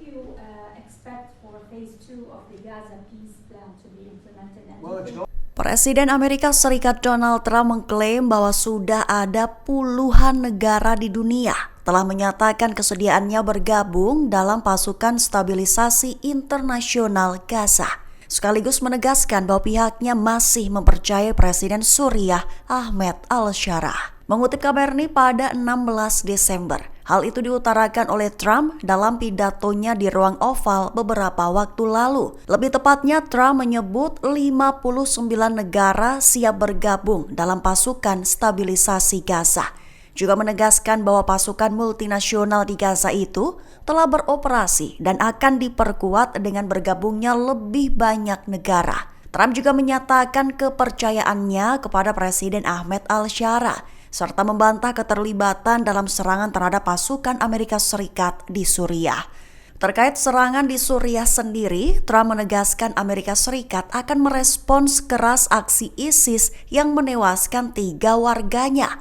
you expect for phase 2 of the Gaza peace plan to be implemented? Presiden Amerika Serikat Donald Trump mengklaim bahwa sudah ada puluhan negara di dunia telah menyatakan kesediaannya bergabung dalam pasukan stabilisasi internasional Gaza. Sekaligus menegaskan bahwa pihaknya masih mempercayai Presiden Suriah Ahmed al-Shara. Mengutip kabar ini pada 16 Desember, hal itu diutarakan oleh Trump dalam pidatonya di ruang oval beberapa waktu lalu. Lebih tepatnya, Trump menyebut 59 negara siap bergabung dalam pasukan stabilisasi Gaza. Juga menegaskan bahwa pasukan multinasional di Gaza itu telah beroperasi dan akan diperkuat dengan bergabungnya lebih banyak negara. Trump juga menyatakan kepercayaannya kepada Presiden Ahmed al-Shara serta membantah keterlibatan dalam serangan terhadap pasukan Amerika Serikat di Suriah. Terkait serangan di Suriah sendiri, Trump menegaskan Amerika Serikat akan merespons keras aksi ISIS yang menewaskan 3 warganya.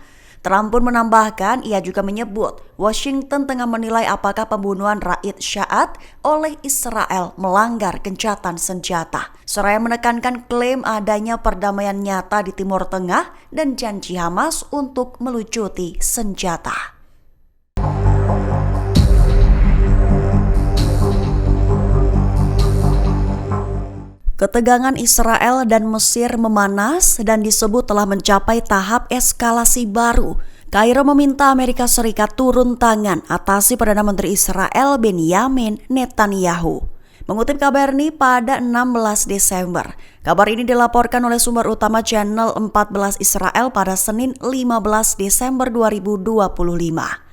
Trump pun menambahkan, ia juga menyebut Washington tengah menilai apakah pembunuhan Raid Sha'at oleh Israel melanggar gencatan senjata. Seraya menekankan klaim adanya perdamaian nyata di Timur Tengah dan janji Hamas untuk melucuti senjata. Ketegangan Israel dan Mesir memanas dan disebut telah mencapai tahap eskalasi baru. Kairo meminta Amerika Serikat turun tangan atasi Perdana Menteri Israel Benjamin Netanyahu. Mengutip kabar ini pada 16 Desember, kabar ini dilaporkan oleh sumber utama Channel 14 Israel pada Senin 15 Desember 2025.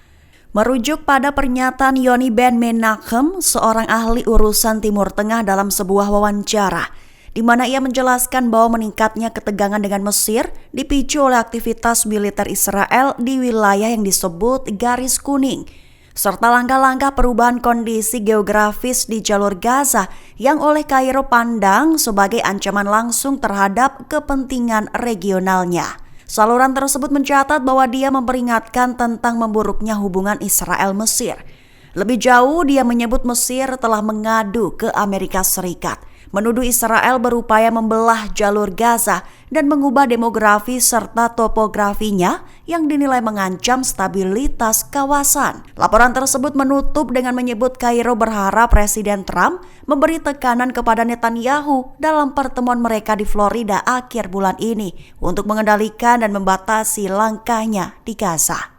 Merujuk pada pernyataan Yoni Ben Menachem, seorang ahli urusan Timur Tengah dalam sebuah wawancara, di mana ia menjelaskan bahwa meningkatnya ketegangan dengan Mesir dipicu oleh aktivitas militer Israel di wilayah yang disebut Garis Kuning, serta langkah-langkah perubahan kondisi geografis di jalur Gaza yang oleh Kairo pandang sebagai ancaman langsung terhadap kepentingan regionalnya. Saluran tersebut mencatat bahwa dia memperingatkan tentang memburuknya hubungan Israel-Mesir. Lebih jauh, dia menyebut Mesir telah mengadu ke Amerika Serikat, menuduh Israel berupaya membelah jalur Gaza dan mengubah demografi serta topografinya yang dinilai mengancam stabilitas kawasan. Laporan tersebut menutup dengan menyebut Kairo berharap Presiden Trump memberi tekanan kepada Netanyahu dalam pertemuan mereka di Florida akhir bulan ini untuk mengendalikan dan membatasi langkahnya di Gaza.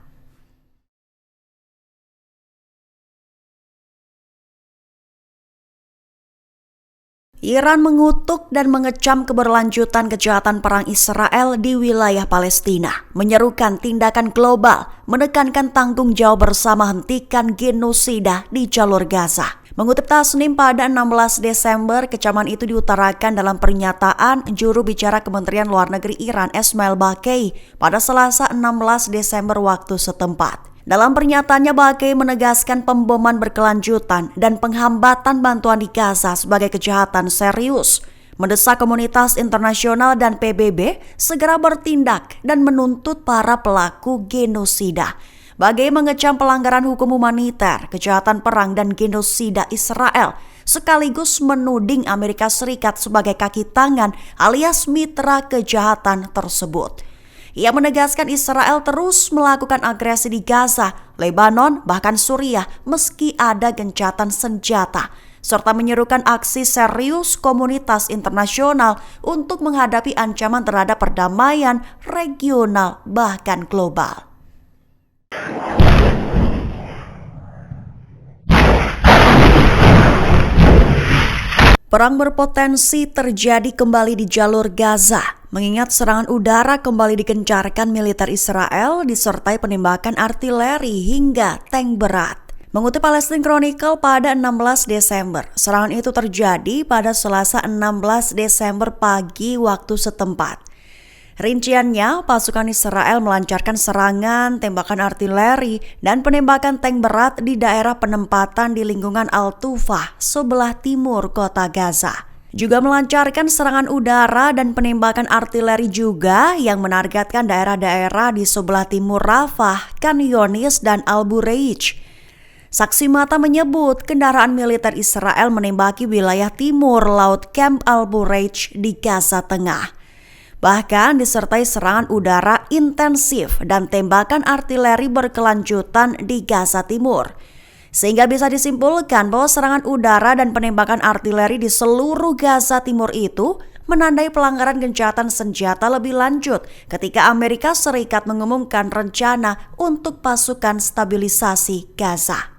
Iran mengutuk dan mengecam keberlanjutan kejahatan perang Israel di wilayah Palestina, menyerukan tindakan global, menekankan tanggung jawab bersama hentikan genosida di jalur Gaza. Mengutip Tasnim pada 16 Desember, kecaman itu diutarakan dalam pernyataan juru bicara Kementerian Luar Negeri Iran Esmail Baqei pada Selasa 16 Desember waktu setempat. Dalam pernyataannya, Baqei menegaskan pemboman berkelanjutan dan penghambatan bantuan di Gaza sebagai kejahatan serius, mendesak komunitas internasional dan PBB segera bertindak dan menuntut para pelaku genosida. Baqei mengecam pelanggaran hukum humaniter, kejahatan perang dan genosida Israel, sekaligus menuding Amerika Serikat sebagai kaki tangan alias mitra kejahatan tersebut. Ia menegaskan Israel terus melakukan agresi di Gaza, Lebanon, bahkan Suriah meski ada gencatan senjata, serta menyerukan aksi serius komunitas internasional untuk menghadapi ancaman terhadap perdamaian regional bahkan global. Perang berpotensi terjadi kembali di jalur Gaza, mengingat serangan udara kembali digencarkan militer Israel disertai penembakan artileri hingga tank berat. Mengutip Palestine Chronicle pada 16 Desember, serangan itu terjadi pada Selasa 16 Desember pagi waktu setempat. Rinciannya, pasukan Israel melancarkan serangan, tembakan artileri, dan penembakan tank berat di daerah penempatan di lingkungan Al-Tufah, sebelah timur kota Gaza. Juga melancarkan serangan udara dan penembakan artileri juga yang menargetkan daerah-daerah di sebelah timur Rafah, Khan Younis, dan Al-Bureij. Saksi mata menyebut kendaraan militer Israel menembaki wilayah timur laut Camp Al-Bureij di Gaza Tengah. Bahkan disertai serangan udara intensif dan tembakan artileri berkelanjutan di Gaza Timur. Sehingga bisa disimpulkan bahwa serangan udara dan penembakan artileri di seluruh Gaza Timur itu menandai pelanggaran gencatan senjata lebih lanjut ketika Amerika Serikat mengumumkan rencana untuk pasukan stabilisasi Gaza.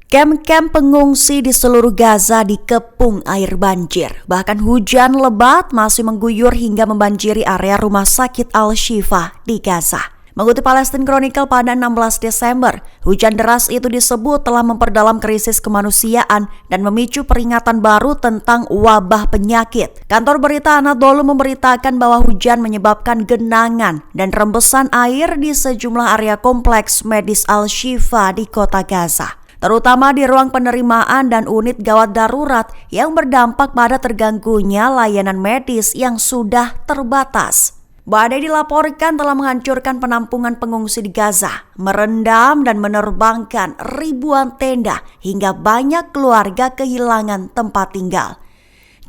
Kamp-kamp pengungsi di seluruh Gaza dikepung air banjir. Bahkan hujan lebat masih mengguyur hingga membanjiri area rumah sakit Al-Shifa di Gaza. Mengutip Palestine Chronicle pada 16 Desember, hujan deras itu disebut telah memperdalam krisis kemanusiaan dan memicu peringatan baru tentang wabah penyakit. Kantor berita Anadolu memberitakan bahwa hujan menyebabkan genangan dan rembesan air di sejumlah area kompleks medis Al-Shifa di kota Gaza, terutama di ruang penerimaan dan unit gawat darurat yang berdampak pada terganggunya layanan medis yang sudah terbatas. Badai dilaporkan telah menghancurkan penampungan pengungsi di Gaza, merendam dan menerbangkan ribuan tenda hingga banyak keluarga kehilangan tempat tinggal.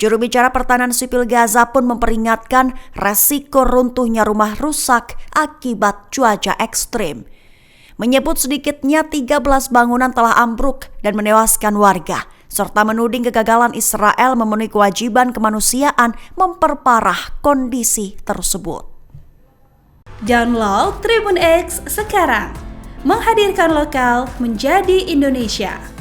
Juru bicara Pertahanan Sipil Gaza pun memperingatkan resiko runtuhnya rumah rusak akibat cuaca ekstrim. Menyebut sedikitnya 13 bangunan telah ambruk dan menewaskan warga, serta menuding kegagalan Israel memenuhi kewajiban kemanusiaan memperparah kondisi tersebut. Download Tribun X sekarang, menghadirkan lokal menjadi Indonesia.